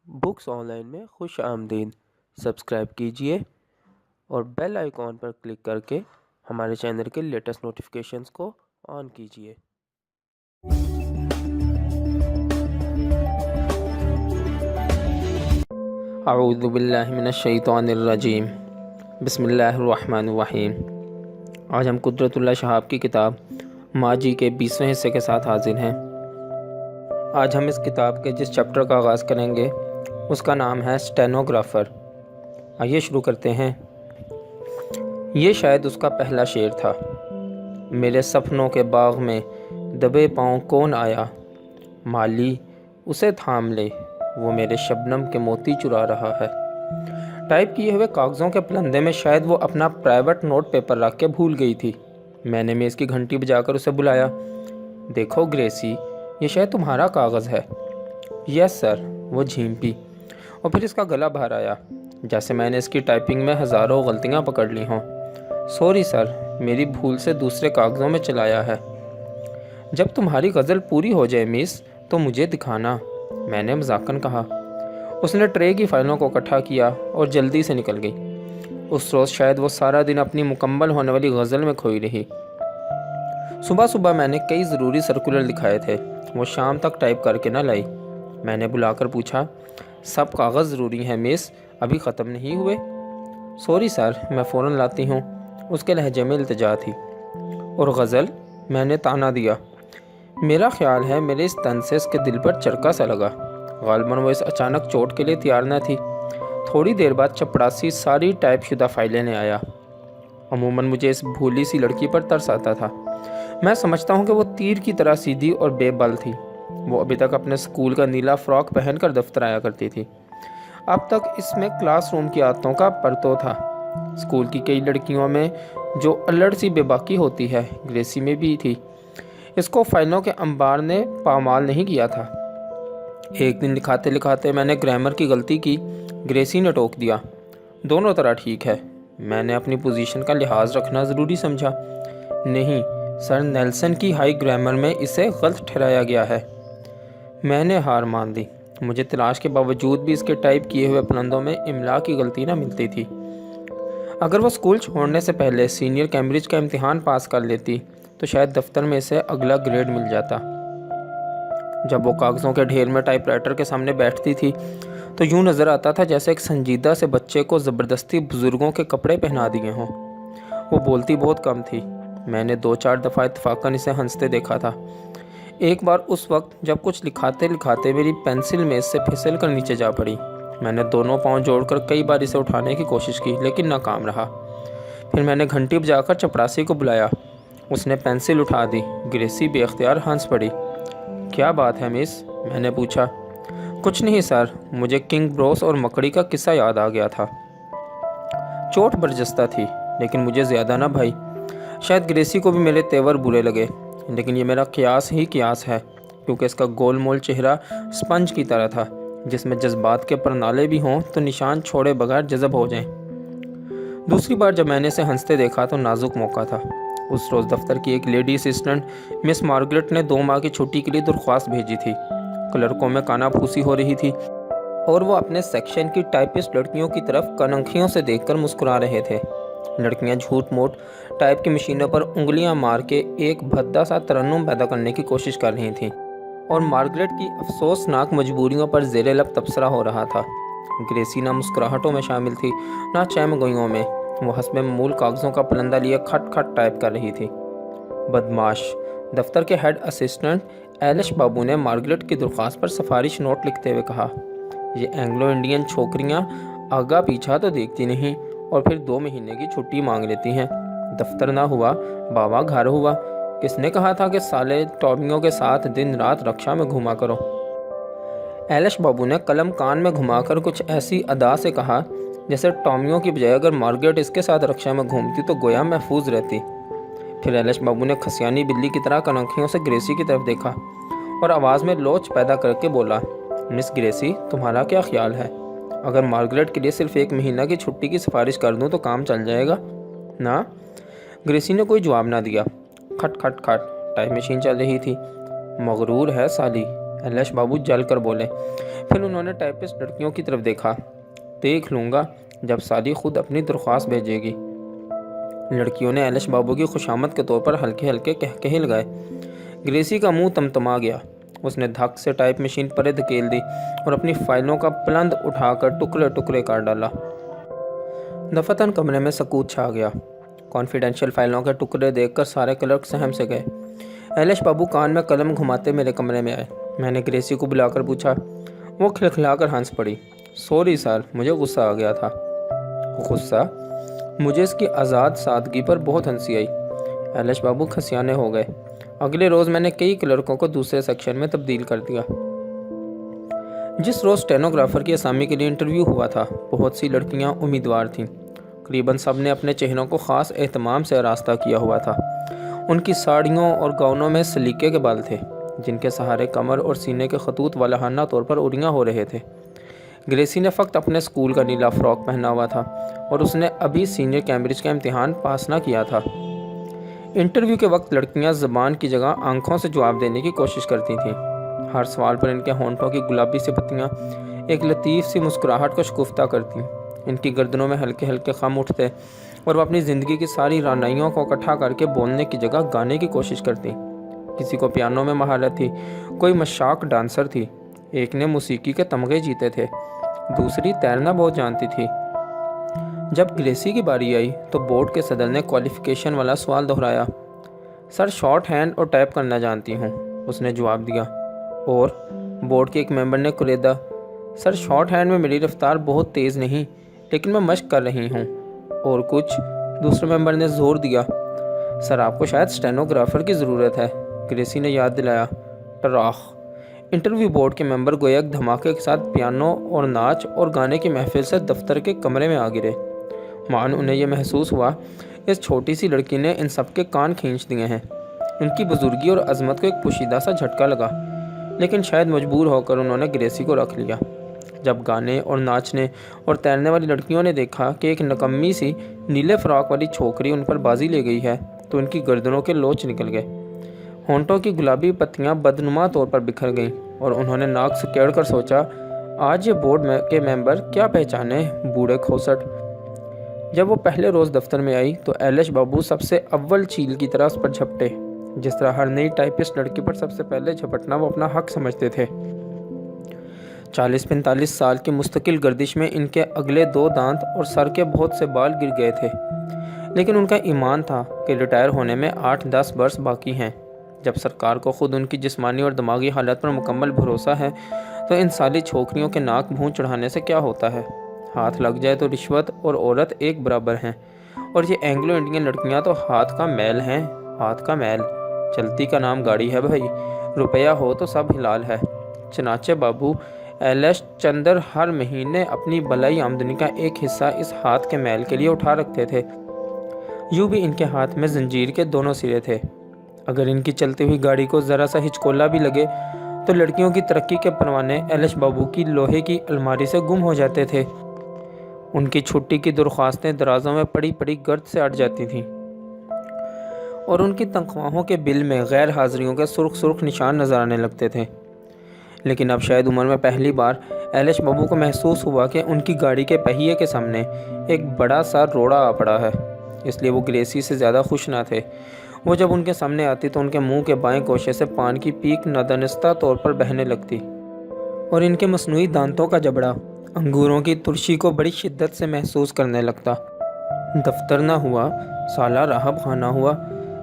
Books online में खुश आमदीद। सब्सक्राइब कीजिए और बेल आइकॉन पर क्लिक करके हमारे चैनल के लेटेस्ट नोटिफिकेशंस को ऑन कीजिए। अऊज़ु बिल्लाहि मिनश शैतानिर रजीम। बिस्मिल्लाहिर रहमानिर रहीम। आज हम कुदरतुल्लाह शहाब की किताब माजी के 20वें हिस्से के साथ हाजिर हैं। आज हम इस किताब के जिस चैप्टर का आगाज़ करेंगे उसका नाम है स्टेनोग्राफ़र। आइए शुरू करते हैं। ये शायद उसका पहला शेर था। मेरे सपनों के बाग में दबे पाँव कौन आया, माली उसे थाम ले, वो मेरे शबनम के मोती चुरा रहा है। टाइप किए हुए कागज़ों के पलंदे में शायद वो अपना प्राइवेट नोट पेपर रख के भूल गई थी। मैंने मेज़ की घंटी बजाकर उसे बुलाया। देखो ग्रेसी, ये शायद तुम्हारा कागज़ है। यस सर, वो झींपी और फिर इसका गला बाहर आया, जैसे मैंने इसकी टाइपिंग में हज़ारों गलतियां पकड़ ली हों। सॉरी सर, मेरी भूल से दूसरे कागज़ों में चलाया है। जब तुम्हारी गज़ल पूरी हो जाए मिस, तो मुझे दिखाना, मैंने मजाकन कहा। उसने ट्रे की फाइलों को इकट्ठा किया और जल्दी से निकल गई। उस रोज़ शायद वो सारा दिन अपनी मुकम्मल होने वाली गज़ल में खोई रही। सुबह सुबह मैंने कई ज़रूरी सर्कुलर लिखाए थे, वो शाम तक टाइप करके न लाई। मैंने बुलाकर पूछा, सब कागज़ ज़रूरी हैं मिस, अभी ख़त्म नहीं हुए? सॉरी सर, मैं फ़ौरन लाती हूँ, उसके लहजे में इल्तिजा थी। और गज़ल? मैंने ताना दिया। मेरा ख्याल है मेरे इस तन से इसके दिल पर चरका सा लगा। गालिबन वो इस अचानक चोट के लिए तैयार न थी। थोड़ी देर बाद चपड़ासी सारी टाइप शुदा फाइलें ले आया। अमूमन मुझे इस भूली सी लड़की पर तरस आता था। मैं समझता हूँ कि वो तीर की तरह सीधी और बेबल थी। वो अभी तक अपने स्कूल का नीला फ्रॉक पहनकर दफ्तर आया करती थी। अब तक इसमें क्लासरूम की आदतों का परतो था। स्कूल की कई लड़कियों में जो अल्लड़ सी बेबाकी होती है, ग्रेसी में भी थी। इसको फाइलों के अंबार ने पामाल नहीं किया था। एक दिन लिखाते लिखाते मैंने ग्रामर की गलती की। ग्रेसी ने टोक दिया, दोनों तरह ठीक है। मैंने अपनी पोजीशन का लिहाज रखना ज़रूरी समझा। नहीं सर, नेल्सन की हाई ग्रामर में इसे गलत ठहराया गया है। मैंने हार मान दी। मुझे तलाश के बावजूद भी इसके टाइप किए हुए पलंदों में इमला की गलती ना मिलती थी। अगर वो स्कूल छोड़ने से पहले सीनियर कैम्ब्रिज का इम्तिहान पास कर लेती तो शायद दफ्तर में इसे अगला ग्रेड मिल जाता। जब वो कागज़ों के ढेर में टाइपराइटर के सामने बैठती थी तो यूँ नज़र आता था जैसे एक संजीदा से बच्चे को ज़बरदस्ती बुज़ुर्गों के कपड़े पहना दिए हों। वो बोलती बहुत कम थी। मैंने 2-4 दफ़ा इत्तफाकन इसे हंसते देखा था। एक बार उस वक्त जब कुछ लिखाते लिखाते मेरी पेंसिल मेज़ से फिसल कर नीचे जा पड़ी। मैंने दोनों पाँव जोड़कर कई बार इसे उठाने की कोशिश की, लेकिन नाकाम रहा। फिर मैंने घंटी बजाकर चपरासी को बुलाया। उसने पेंसिल उठा दी। ग्रेसी बेख्तियार हंस पड़ी। क्या बात है मिस? मैंने पूछा। कुछ नहीं सर, मुझे किंग ब्रोस और मकड़ी का किस्सा याद आ गया था। चोट बर्जस्ता थी, लेकिन मुझे ज़्यादा ना भाई। शायद ग्रेसी को भी मेरे तेवर बुरे लगे, लेकिन ये मेरा कियास ही कियास है, क्योंकि इसका गोल मोल चेहरा स्पंज की तरह था, जिसमें जज्बात के परनाले भी हों तो निशान छोड़े बगैर जज़ब हो जाएं। दूसरी बार जब मैंने इसे हंसते देखा तो नाजुक मौका था। उस रोज़ दफ्तर की एक लेडी असिस्टेंट मिस मार्गरेट ने 2 माह की छुट्टी के लिए दरख्वास्त भेजी थी। क्लर्कों में कानाफूसी हो रही थी और वो अपने सेक्शन की टाइपिस्ट लड़कियों की तरफ कनखियों से देखकर मुस्कुरा रहे थे। लड़कियां झूठ मूठ टाइप की मशीनों पर उंगलियां मार के एक भद्दा सा तरन्नुम पैदा करने की कोशिश कर रही थीं और मार्गरेट की अफसोसनाक मजबूरियों पर ज़ेरे लब तबसरा हो रहा था। ग्रेसी ना मुस्कुराहटों में शामिल थी, ना चहमगोइयों में। वो हस्बे मूल कागज़ों का पलंदा लिए खट खट टाइप कर रही थी। बदमाश। दफ्तर के हेड असिस्टेंट एलिश बाबू ने मार्गरेट की दरख्वास्त पर सिफारिश नोट लिखते हुए कहा, ये एंग्लो इंडियन छोकरियाँ आगा पीछा तो देखती नहीं और फिर 2 महीने की छुट्टी मांग लेती हैं। दफ्तर ना हुआ, बाबा घर हुआ। किसने कहा था कि साले टॉमियों के साथ दिन रात रक्षा में घुमा करो? एलिश बाबू ने कलम कान में घुमाकर कुछ ऐसी अदा से कहा जैसे टॉमियों की बजाय अगर मार्गरेट इसके साथ रक्षा में घूमती तो गोया महफूज रहती। फिर एलिश बाबू ने खसियानी बिल्ली की तरह कनखियों से ग्रेसी की तरफ देखा और आवाज़ में लोच पैदा करके बोला, मिस ग्रेसी, तुम्हारा क्या ख्याल है? अगर मार्गरेट के लिए सिर्फ 1 महीना की छुट्टी की सिफारिश कर दूं तो काम चल जाएगा ना? ग्रेसी ने कोई जवाब ना दिया। खट खट खट टाइप मशीन चल रही थी। मगरूर है साली, एलिश बाबू जल कर बोले। फिर उन्होंने टाइपिस्ट लड़कियों की तरफ देखा। देख लूँगा जब साली खुद अपनी दरख्वास्त भेजेगी। लड़कियों ने एलिश बाबू की खुशामद के तौर पर हल्के हल्के कहकहे लगाए। ग्रेसी का मुंह तमतमा गया। उसने धक से टाइप मशीन परे धकेल दी और अपनी फाइलों का पलंद उठाकर टुकड़े टुकड़े कर डाला। दफतन कमरे में सकूत छा गया। कॉन्फिडेंशियल फाइलों के टुकड़े देखकर सारे क्लर्क सहम से गए। एलिश बाबू कान में कलम घुमाते मेरे कमरे में आए। मैंने ग्रेसी को बुलाकर पूछा। वो खिलखिलाकर हंस पड़ी। सॉरी सर, मुझे गुस्सा आ गया था। गुस्सा? मुझे इसकी आज़ाद सादगी पर बहुत हंसी आई। एलिश बाबू खसियाने हो गए। अगले रोज़ मैंने कई क्लर्कों को दूसरे सेक्शन में तब्दील कर दिया। जिस रोज़ स्टेनोग्राफर की असामी के लिए इंटरव्यू हुआ था, बहुत सी लड़कियां उम्मीदवार थीं। करीबन सब ने अपने चेहरों को ख़ास एहतमाम से आरास्ता किया हुआ था। उनकी साड़ियों और गाउनों में सलीके के बाल थे, जिनके सहारे कमर और सीने के खतूत वालहाना तौर पर उड़ियाँ हो रहे थे। ग्रेसी ने फ़क्त अपने स्कूल का नीला फ़्रॉक पहना हुआ था और उसने अभी सीनियर कैम्ब्रिज का इम्तिहान पास ना किया था। इंटरव्यू के वक्त लड़कियां ज़बान की जगह आंखों से जवाब देने की कोशिश करती थीं। हर सवाल पर इनके होंठों की गुलाबी सी पत्तियाँ एक लतीफ़ सी मुस्कुराहट को शगुफ्ता करती। इनकी गर्दनों में हल्के हल्के खम उठते और वह अपनी ज़िंदगी की सारी रानाइयों को इकट्ठा करके बोलने की जगह गाने की कोशिश करती। किसी को पियानो में महारत थी, कोई मशाक डांसर थी, एक ने मौसीकी के तमगे जीते थे, दूसरी तैरना बहुत जानती थी। जब ग्रेसी की बारी आई तो बोर्ड के सदर ने क्वालिफ़िकेशन वाला सवाल दोहराया। सर, शॉर्ट हैंड और टाइप करना जानती हूँ, उसने जवाब दिया। और बोर्ड के एक मेंबर ने कुरेदा। सर, शॉर्ट हैंड में मेरी रफ्तार बहुत तेज़ नहीं, लेकिन मैं मशक कर रही हूँ। और कुछ? दूसरे मेंबर ने जोर दिया। सर, आपको शायद स्टेनोग्राफर की ज़रूरत है, ग्रेसी ने याद दिलाया। टराख। इंटरव्यू बोर्ड के मेंबर गोया एक धमाके के साथ पियानो और नाच और गाने की महफिल से दफ्तर के कमरे में आ गिरे। मान उन्हें यह महसूस हुआ इस छोटी सी लड़की ने इन सब के कान खींच दिए हैं। उनकी बुजुर्गी और अजमत को एक पोशीदा सा झटका लगा, लेकिन शायद मजबूर होकर उन्होंने ग्रेसी को रख लिया। जब गाने और नाचने और तैरने वाली लड़कियों ने देखा कि एक नकम्मी सी नीले फ्रॉक वाली छोकरी उन पर बाजी ले गई है, तो उनकी गर्दनों के लोच निकल गए। होंठों की गुलाबी पत्तियां बदनुमा तौर पर बिखर गईं और उन्होंने नाक से केड़ कर सोचा, आज ये बोर्ड के मेंबर क्या पहचाने बूढ़े खोसट। जब वो पहले रोज़ दफ्तर में आई तो एलिश बाबू सबसे अव्वल चील की तरह उस पर झपटे। जिस तरह हर नई टाइपिस्ट लड़की पर सबसे पहले झपटना वो अपना हक समझते थे। 40-45 साल की मुस्तकिल गर्दिश में इनके अगले 2 दांत और सर के बहुत से बाल गिर गए थे, लेकिन उनका ईमान था कि रिटायर होने में 8-10 वर्ष बाकी हैं। जब सरकार को खुद उनकी जिस्मानी और दिमागी हालत पर मुकम्मल भरोसा है तो इन साली छोकरियों के नाक भूं चढ़ाने से क्या होता है। हाथ लग जाए तो रिश्वत और औरत एक बराबर हैं, और ये एंग्लो इंडियन लड़कियां तो हाथ का मैल हैं। हाथ का मैल, चलती का नाम गाड़ी है भाई, रुपया हो तो सब हिलाल है। चनाचे बाबू एलिश चंदर हर महीने अपनी बलाई आमदनी का एक हिस्सा इस हाथ के मैल के लिए उठा रखते थे। यूँ भी इनके हाथ में जंजीर के दोनों सिरे थे। अगर इनकी चलती हुई गाड़ी को ज़रा सा हिचकोला भी लगे तो लड़कियों की तरक्की के परवाने एलिश बाबू की लोहे की अलमारी से गुम हो जाते थे। उनकी छुट्टी की दरख्वास्तें दराजों में पड़ी पड़ी गर्द से अट जाती थीं और उनकी तनख्वाहों के बिल में गैर हाज़िरियों के सुर्ख सुर्ख निशान नज़र आने लगते थे। लेकिन अब शायद उम्र में पहली बार एलिश बाबू को महसूस हुआ कि उनकी गाड़ी के पहिए के सामने एक बड़ा सा रोड़ा आ पड़ा है। इसलिए वो ग्रेसी से ज़्यादा खुश ना थे। वो जब उनके सामने आती तो उनके मुंह के बाएं कोशे से पान की पीक नादानिस्ता तौर पर बहने लगती और इनके मसनूई दांतों का जबड़ा अंगूरों की तुर्शी को बड़ी शिद्दत से महसूस करने लगता। दफ्तर ना हुआ, साला राहब खाना हुआ,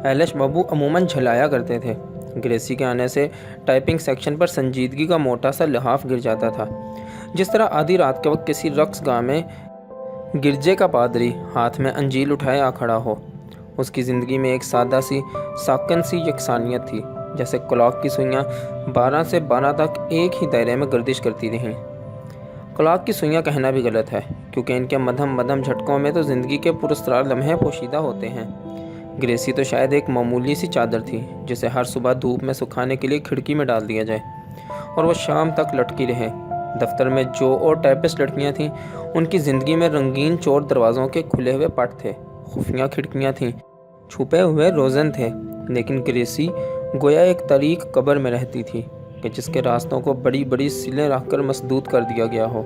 एलिश बाबू अमूमन झलाया करते थे। ग्रेसी के आने से टाइपिंग सेक्शन पर संजीदगी का मोटा सा लिहाफ गिर जाता था। जिस तरह आधी रात के वक्त किसी रक्स गाह में गिरजे का पादरी हाथ में अंजील उठाए आ खड़ा हो। उसकी ज़िंदगी में एक सादा सी साकन सी यकसानियत थी, जैसे क्लॉक की सुइयाँ 12 से 12 तक एक ही दायरे में गर्दिश करती रहीं। क्लॉक की सुइयाँ कहना भी गलत है, क्योंकि इनके मध्यम मध्यम झटकों में तो ज़िंदगी के पुरस्कार लम्हे पोशीदा होते हैं। ग्रेसी तो शायद एक मामूली सी चादर थी, जिसे हर सुबह धूप में सुखाने के लिए खिड़की में डाल दिया जाए और वह शाम तक लटकी रहे। दफ्तर में जो और टाइपिस्ट लड़कियाँ थीं, उनकी ज़िंदगी में रंगीन चोर दरवाज़ों के खुले हुए पट थे, खुफिया खिड़कियाँ थीं, छुपे हुए रोज़न थे। लेकिन ग्रेसी गोया एक तारीक कब्र में रहती थी کہ جس کے راستوں کو بڑی بڑی سلیں رکھ کر مسدود کر دیا گیا ہو۔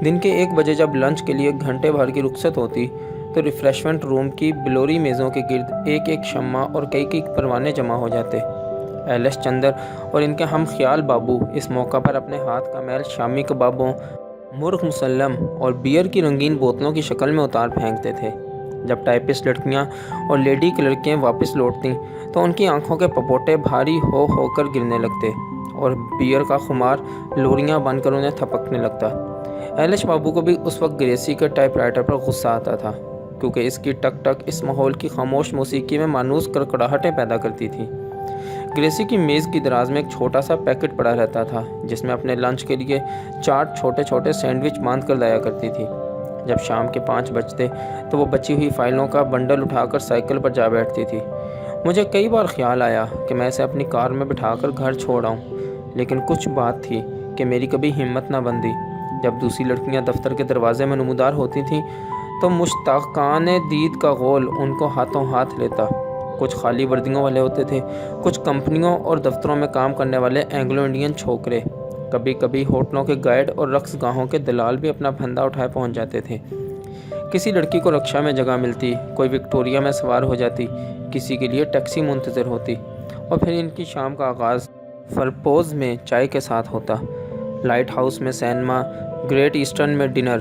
دن کے 1 بجے جب لنچ کے لیے گھنٹے بھر کی رخصت ہوتی تو ریفریشمنٹ روم کی بلوری میزوں کے گرد ایک ایک شمع اور کئی پروانے جمع ہو جاتے۔ ایل ایس چندر اور ان کے ہم خیال بابو اس موقع پر اپنے ہاتھ کا میل شامی کبابوں، مرغ مسلم اور بیئر کی رنگین بوتلوں کی شکل میں اتار پھینکتے تھے۔ جب ٹائپسٹ لڑکیاں اور لیڈی کلرکیں واپس لوٹتیں تو ان کی آنکھوں کے پپوٹے بھاری ہو کر گرنے لگتے اور بیئر کا خمار لوریاں بن کر انہیں تھپکنے لگتا۔ ایل ایس بابو کو بھی اس وقت گریسی کے ٹائپ رائٹر پر غصہ آتا تھا، کیونکہ اس کی ٹک ٹک اس ماحول کی خاموش موسیقی میں مانوس کڑکڑاہٹیں پیدا کرتی تھی۔ گریسی کی میز کی دراز میں ایک چھوٹا سا پیکٹ پڑا رہتا تھا جس میں اپنے لنچ کے لیے 4 چھوٹے چھوٹے سینڈوچ باندھ کر لایا کرتی تھی۔ جب شام کے 5 بجتے تو وہ بچی ہوئی فائلوں کا بنڈل اٹھا کر سائیکل پر جا بیٹھتی تھی۔ مجھے کئی بار خیال آیا کہ میں اسے اپنی کار میں بٹھا کر گھر چھوڑ آؤں، لیکن کچھ بات تھی کہ میری کبھی ہمت نہ بندی۔ جب دوسری لڑکیاں دفتر کے دروازے میں نمودار ہوتی تھیں تو مشتاقان دید کا غول ان کو ہاتھوں ہاتھ لیتا۔ کچھ خالی وردیوں والے ہوتے تھے، کچھ کمپنیوں اور دفتروں میں کام کرنے والے اینگلو انڈین چھوکرے، کبھی کبھی ہوٹلوں کے گائیڈ اور رقص گاہوں کے دلال بھی اپنا پھندا اٹھائے پہنچ جاتے تھے۔ کسی لڑکی کو رکشہ میں جگہ ملتی، کوئی وکٹوریا میں سوار ہو جاتی، کسی کے لیے ٹیکسی منتظر ہوتی، اور پھر ان کی شام کا آغاز فرپوز میں چائے کے ساتھ ہوتا۔ لائٹ ہاؤس میں سینما، گریٹ ایسٹرن میں ڈنر،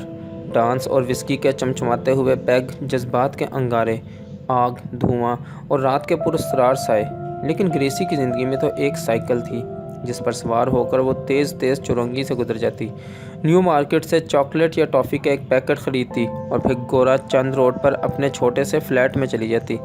ڈانس اور وسکی کے چمچماتے ہوئے پیگ، جذبات کے انگارے، آگ، دھواں اور رات کے پراسرار سائے۔ لیکن گریسی کی زندگی میں تو ایک سائیکل تھی جس پر سوار ہو کر وہ تیز چرنگی سے گزر جاتی، نیو مارکیٹ سے چاکلیٹ یا ٹافی کا ایک پیکٹ خریدتی اور پھر گورا چند روڈ پر اپنے چھوٹے سے فلیٹ میں چلی جاتی۔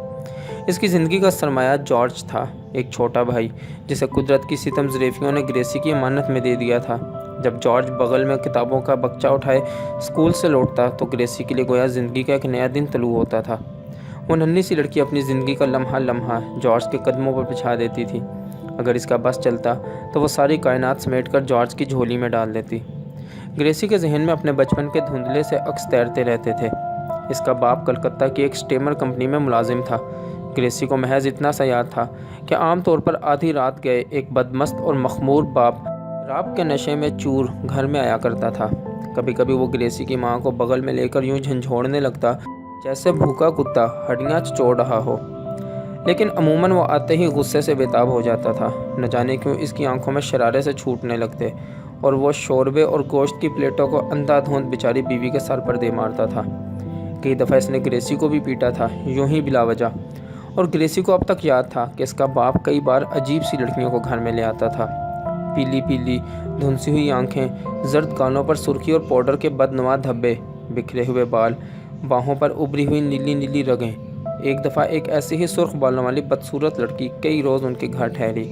اس کی زندگی کا سرمایہ جارج تھا، ایک چھوٹا بھائی جسے قدرت کی ستم ظریفیوں نے گریسی کی امانت میں دے دیا تھا۔ جب جارج بغل میں کتابوں کا بکچہ اٹھائے اسکول سے لوٹتا تو گریسی کے لیے گویا زندگی کا ایک نیا دن طلوع ہوتا تھا۔ وہ ننھی سی لڑکی اپنی زندگی کا لمحہ جارج کے قدموں پر بچھا دیتی تھی۔ اگر اس کا بس چلتا تو وہ ساری کائنات سمیٹ کر جارج کی جھولی میں ڈال دیتی۔ گریسی کے ذہن میں اپنے بچپن کے دھندلے سے عکس تیرتے رہتے تھے۔ اس کا باپ کلکتہ کی ایک اسٹیمر کمپنی میں ملازم تھا۔ گریسی کو محض اتنا سا یاد تھا کہ عام طور پر آدھی رات گئے ایک بدمست اور مخمور باپ راب کے نشے میں چور گھر میں آیا کرتا تھا۔ کبھی کبھی وہ گریسی کی ماں کو بغل میں لے کر یوں جھنجھوڑنے لگتا جیسے بھوکا کتا ہڈیاں چچوڑ رہا ہو، لیکن عموماً وہ آتے ہی غصے سے بےتاب ہو جاتا تھا۔ نہ جانے کیوں اس کی آنکھوں میں شرارے سے چھوٹنے لگتے اور وہ شوربے اور گوشت کی پلیٹوں کو اندھا دھند بیچاری بیوی کے سر پر دے مارتا تھا۔ کئی دفعہ اس نے گریسی کو بھی پیٹا تھا، یوں ہی بلا وجہ، اور گریسی کو اب تک یاد تھا کہ اس کا باپ کئی بار عجیب سی لڑکیوں کو گھر میں لے آتا تھا۔ پیلی دھنسی ہوئی آنکھیں، زرد گالوں پر سرخی اور پاؤڈر کے بدنما دھبے، بکھرے ہوئے بال، باہوں پر ابری ہوئی نیلی رگیں۔ ایک دفعہ ایک ایسی ہی سرخ بالوں والی بدصورت لڑکی کئی روز ان کے گھر ٹھہری،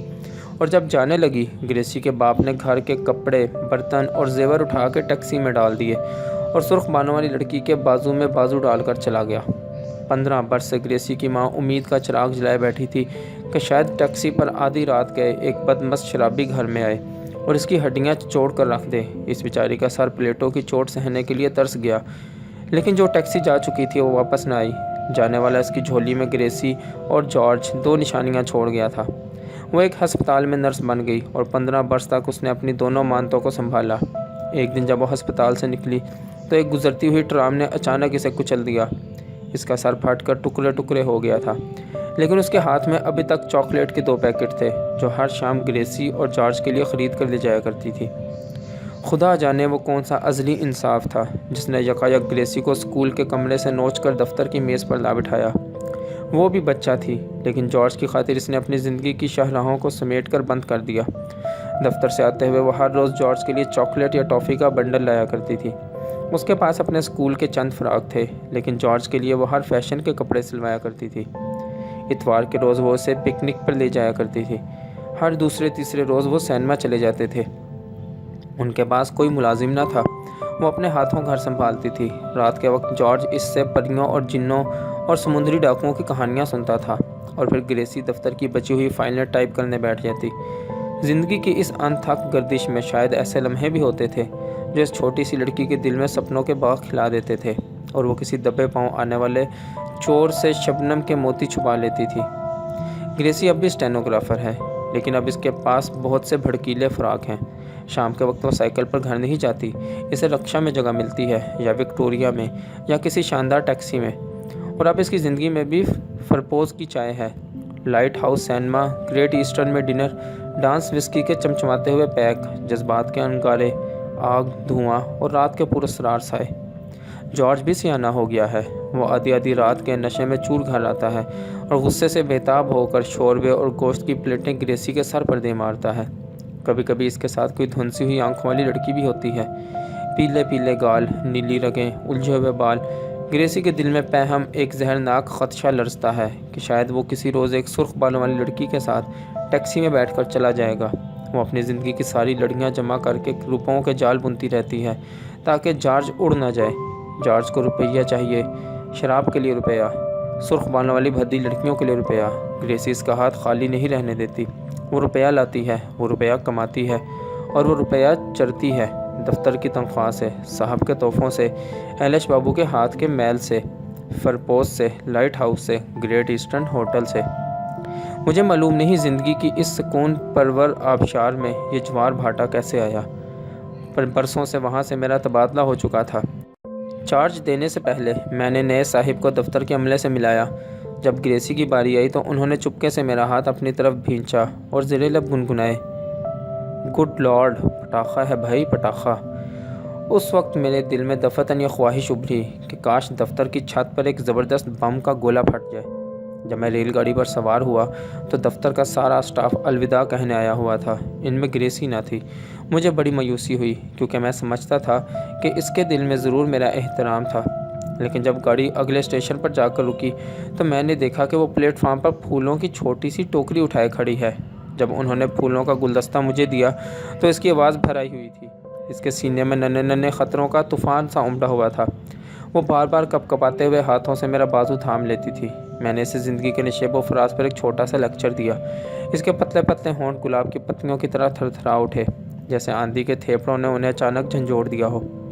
اور جب جانے لگی گریسی کے باپ نے گھر کے کپڑے، برتن اور زیور اٹھا کے ٹیکسی میں ڈال دیے اور سرخ بالوں والی لڑکی کے بازو میں بازو ڈال کر چلا گیا۔ 15 برس سے گریسی کی ماں امید کا چراغ جلائے بیٹھی تھی کہ شاید ٹیکسی پر آدھی رات گئے ایک بدمست شرابی گھر میں آئے اور اس کی ہڈیاں چوڑ کر رکھ دے۔ اس بیچاری کا سر پلیٹوں کی چوٹ سہنے کے لیے ترس گیا، لیکن جو ٹیکسی جا چکی تھی وہ واپس نہ آئی۔ جانے والا اس کی جھولی میں گریسی اور جارج 2 نشانیاں چھوڑ گیا تھا۔ وہ ایک ہسپتال میں نرس بن گئی اور 15 برس تک اس نے اپنی دونوں مانتوں کو سنبھالا۔ ایک دن جب وہ ہسپتال سے نکلی تو ایک گزرتی ہوئی ٹرام نے اچانک اسے کچل دیا۔ اس کا سر پھٹ کر ٹکڑے ہو گیا تھا، لیکن اس کے ہاتھ میں ابھی تک چاکلیٹ کے 2 پیکٹ تھے جو ہر شام گریسی اور جارج کے لیے خرید کر لے جایا کرتی تھی۔ خدا جانے وہ کون سا ازلی انصاف تھا جس نے یکایک گریسی کو اسکول کے کمرے سے نوچ کر دفتر کی میز پر لا بٹھایا۔ وہ بھی بچہ تھی، لیکن جارج کی خاطر اس نے اپنی زندگی کی شاہراہوں کو سمیٹ کر بند کر دیا۔ دفتر سے آتے ہوئے وہ ہر روز جارج کے لیے چاکلیٹ یا ٹافی کا بنڈل لایا کرتی تھی۔ اس کے پاس اپنے اسکول کے چند فراق تھے، لیکن جارج کے لیے وہ ہر فیشن کے کپڑے سلوایا کرتی تھی۔ اتوار کے روز وہ اسے پکنک پر لے جایا کرتی تھی۔ ہر دوسرے تیسرے روز وہ سینما چلے جاتے تھے۔ ان کے پاس کوئی ملازم نہ تھا، وہ اپنے ہاتھوں گھر سنبھالتی تھی۔ رات کے وقت جارج اس سے پریوں اور جنوں اور سمندری ڈاکوؤں کی کہانیاں سنتا تھا، اور پھر گریسی دفتر کی بچی ہوئی فائلیں ٹائپ کرنے بیٹھ جاتی۔ زندگی کی اس انتھک گردش میں شاید ایسے لمحے بھی ہوتے تھے جو اس چھوٹی سی لڑکی کے دل میں سپنوں کے باغ کھلا دیتے تھے، اور وہ کسی دبے پاؤں آنے والے چور سے شبنم کے موتی چھپا لیتی تھی۔ گریسی اب بھی اسٹینوگرافر ہے، لیکن اب اس کے پاس بہت سے بھڑکیلے فراق ہیں۔ شام کے وقت وہ سائیکل پر گھر نہیں جاتی، اسے رکشا میں جگہ ملتی ہے یا وکٹوریا میں یا کسی شاندار ٹیکسی میں۔ اور اب اس کی زندگی میں بھی فرپوز کی چائے ہے، light house cinema, great eastern میں ڈنر، ڈانس، وسکی کے چمچماتے ہوئے پیک، جذبات کے انگارے، آگ، دھواں اور رات کے پراسرار سائے۔ جارج بھی سیانہ ہو گیا ہے۔ وہ آدھی آدھی رات کے نشے میں چور گھر آتا ہے اور غصے سے بےتاب ہو کر شوربے اور گوشت کی پلیٹیں گریسی کے سر پر دے مارتا ہے۔ کبھی کبھی اس کے ساتھ کوئی دھنسی ہوئی آنکھوں والی لڑکی بھی ہوتی ہے، پیلے پیلے گال، نیلی رگیں، الجھے ہوئے بال۔ گریسی کے دل میں پہم ایک زہرناک خدشہ لرزتا ہے کہ شاید وہ کسی روز ایک سرخ بالوں والی لڑکی کے ساتھ ٹیکسی میں بیٹھ کر چلا جائے گا۔ وہ اپنی زندگی کی ساری لڑکیاں جمع کر کے روپوں کے جال بنتی رہتی ہے تاکہ جارج اڑ نہ جائے۔ جارج کو روپیہ چاہیے، شراب کے لیے روپیہ، سرخ بالوں والی بھدی لڑکیوں کے لیے روپیہ۔ گریسی اس کا ہاتھ خالی نہیں رہنے دیتی۔ وہ روپیہ لاتی ہے، وہ روپیہ کماتی ہے اور وہ روپیہ چرتی ہے، دفتر کی تنخواہ سے، صاحب کے تحفوں سے، ایلش بابو کے ہاتھ کے میل سے، فرپوز سے، لائٹ ہاؤس سے، گریٹ ایسٹرن ہوٹل سے۔ مجھے معلوم نہیں زندگی کی اس سکون پرور آبشار میں یہ جوار بھاٹا کیسے آیا، پر برسوں سے وہاں سے میرا تبادلہ ہو چکا تھا۔ چارج دینے سے پہلے میں نے نئے صاحب کو دفتر کے عملے سے ملایا۔ جب گریسی کی باری آئی تو انہوں نے چپکے سے میرا ہاتھ اپنی طرف بھینچا اور زیر لب گنگنائے، گڈ لارڈ، پٹاخہ ہے بھائی، پٹاخہ۔ اس وقت میرے دل میں دفعتاً یہ خواہش ابھری کہ کاش دفتر کی چھت پر ایک زبردست بم کا گولہ پھٹ جائے۔ جب میں ریل گاڑی پر سوار ہوا تو دفتر کا سارا اسٹاف الوداع کہنے آیا ہوا تھا، ان میں گریسی نہ تھی۔ مجھے بڑی مایوسی ہوئی کیونکہ میں سمجھتا تھا کہ اس کے دل میں ضرور میرا احترام تھا۔ لیکن جب گاڑی اگلے اسٹیشن پر جا کر رکی تو میں نے دیکھا کہ وہ پلیٹ فارم پر پھولوں کی چھوٹی سی ٹوکری اٹھائے کھڑی ہے۔ جب انہوں نے پھولوں کا گلدستہ مجھے دیا تو اس کی آواز بھر آئی ہوئی تھی۔ اس کے سینے میں ننھے ننھے خطروں کا طوفان سا امڈا ہوا تھا۔ وہ بار بار کپ کپاتے ہوئے ہاتھوں سے میرا بازو تھام لیتی تھی۔ میں نے اسے زندگی کے نشیب و فراز پر ایک چھوٹا سا لیکچر دیا۔ اس کے پتلے پتلے ہونٹ گلاب کی پتیوں کی طرح تھر تھرا اٹھے، جیسے آندھی کے تھیپڑوں نے انہیں اچانک جھنجھوڑ دیا ہو۔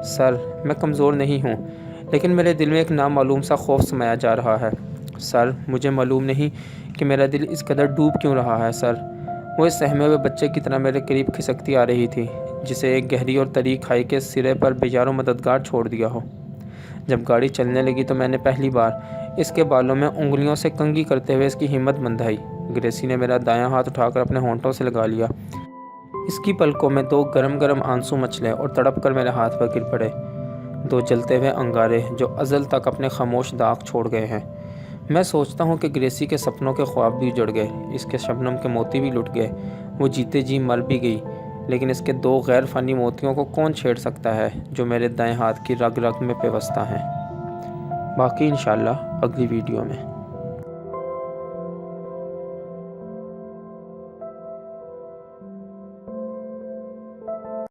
سر، میں کمزور نہیں ہوں، لیکن میرے دل میں ایک نامعلوم سا خوف سمایا جا رہا ہے۔ سر، مجھے معلوم نہیں کہ میرا دل اس قدر ڈوب کیوں رہا ہے سر۔ وہ اس سہمے ہوئے بچے کی طرح میرے قریب کھسکتی آ رہی تھی، جسے ایک گہری اور طری کھائی کے سرے پر بے یار و مددگار چھوڑ دیا ہو۔ جب گاڑی چلنے لگی تو میں نے پہلی بار اس کے بالوں میں انگلیوں سے کنگھی کرتے ہوئے اس کی ہمت بندھائی۔ گریسی نے میرا دایاں ہاتھ اٹھا کر اپنے ہونٹوں سے لگا لیا۔ اس کی پلکوں میں دو گرم گرم آنسو مچلے اور تڑپ کر میرے ہاتھ پر گر پڑے، دو جلتے ہوئے انگارے جو ازل تک اپنے خاموش داغ چھوڑ گئے ہیں۔ میں سوچتا ہوں کہ گریسی کے سپنوں کے خواب بھی اجڑ گئے، اس کے شبنم کے موتی بھی لٹ گئے، وہ جیتے جی مر بھی گئی، لیکن اس کے دو غیر فانی موتیوں کو کون چھیڑ سکتا ہے جو میرے دائیں ہاتھ کی رگ رگ میں پیوستہ ہیں۔ باقی انشاءاللہ اگلی ویڈیو میں۔